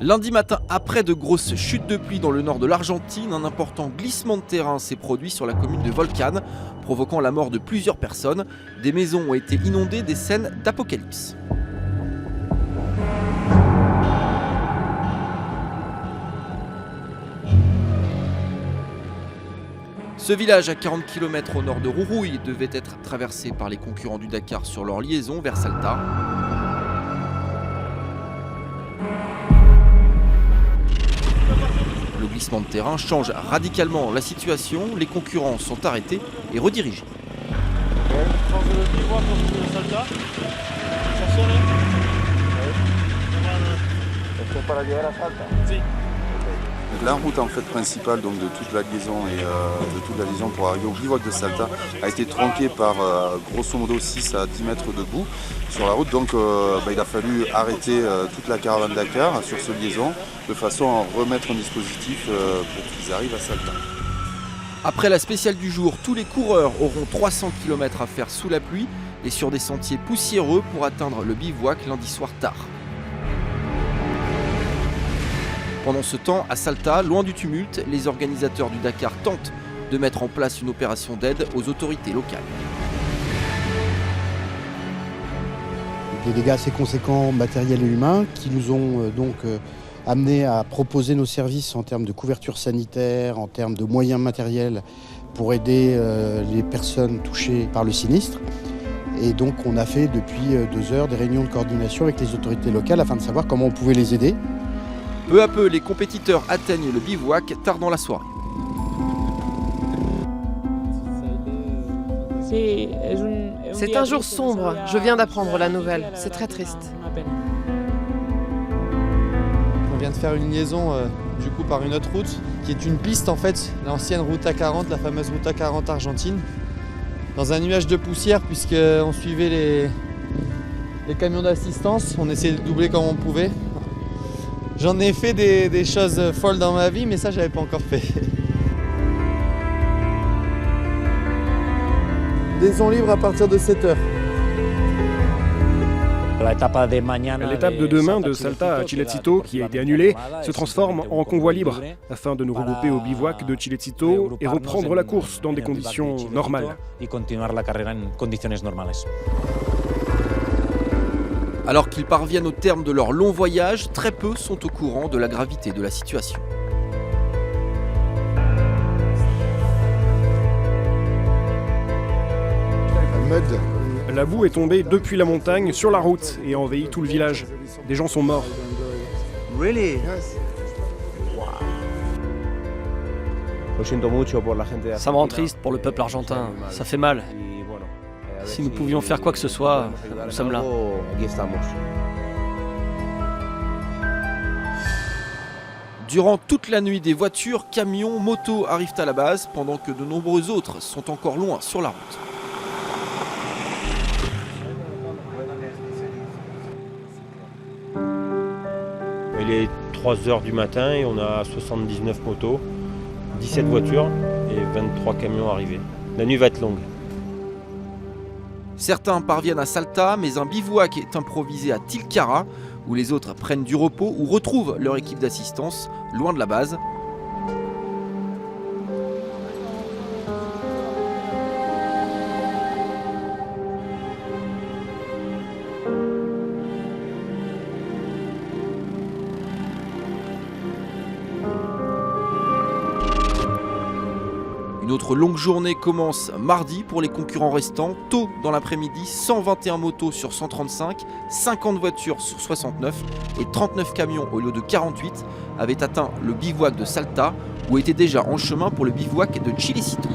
Lundi matin, après de grosses chutes de pluie dans le nord de l'Argentine, un important glissement de terrain s'est produit sur la commune de Volcán, provoquant la mort de plusieurs personnes. Des maisons ont été inondées, des scènes d'apocalypse. Ce village à 40 km au nord de Jujuy devait être traversé par les concurrents du Dakar sur leur liaison vers Salta. Le glissement de terrain change radicalement la situation, les concurrents sont arrêtés et redirigés. La route en fait principale donc, de toute la liaison pour arriver au bivouac de Salta a été tronquée par grosso modo 6 à 10 mètres de boue sur la route. Donc il a fallu arrêter toute la caravane Dakar sur cette liaison de façon à remettre un dispositif pour qu'ils arrivent à Salta. Après la spéciale du jour, tous les coureurs auront 300 km à faire sous la pluie et sur des sentiers poussiéreux pour atteindre le bivouac lundi soir tard. Pendant ce temps, à Salta, loin du tumulte, les organisateurs du Dakar tentent de mettre en place une opération d'aide aux autorités locales. Des dégâts assez conséquents matériels et humains qui nous ont amenés à proposer nos services en termes de couverture sanitaire, en termes de moyens matériels pour aider les personnes touchées par le sinistre. Et donc on a fait depuis 2 heures des réunions de coordination avec les autorités locales afin de savoir comment on pouvait les aider. Peu à peu, les compétiteurs atteignent le bivouac tard dans la soirée. C'est un jour sombre, je viens d'apprendre la nouvelle, c'est très triste. On vient de faire une liaison du coup par une autre route, qui est une piste en fait, l'ancienne route A40, la fameuse route A40 argentine, dans un nuage de poussière puisqu'on suivait les camions d'assistance, on essayait de doubler comme on pouvait. J'en ai fait des choses folles dans ma vie, mais ça, j'avais pas encore fait. Liaison libre à partir de 7h. L'étape de demain de Salta à Chilecito, qui a été annulée, se transforme en convoi libre, afin de nous regrouper au bivouac de Chilecito et reprendre la course dans des conditions normales. Alors qu'ils parviennent au terme de leur long voyage, très peu sont au courant de la gravité de la situation. La boue est tombée depuis la montagne sur la route et a envahi tout le village. Des gens sont morts. Ça me rend triste pour le peuple argentin, ça fait mal. Si nous pouvions faire quoi que ce soit, nous sommes là. Durant toute la nuit, des voitures, camions, motos arrivent à la base, pendant que de nombreux autres sont encore loin sur la route. Il est 3h du matin et on a 79 motos, 17 voitures et 23 camions arrivés. La nuit va être longue. Certains parviennent à Salta, mais un bivouac est improvisé à Tilcara, où les autres prennent du repos ou retrouvent leur équipe d'assistance, loin de la base. Une autre longue journée commence mardi pour les concurrents restants. Tôt dans l'après-midi, 121 motos sur 135, 50 voitures sur 69 et 39 camions au lieu de 48 avaient atteint le bivouac de Salta ou étaient déjà en chemin pour le bivouac de Chilecito.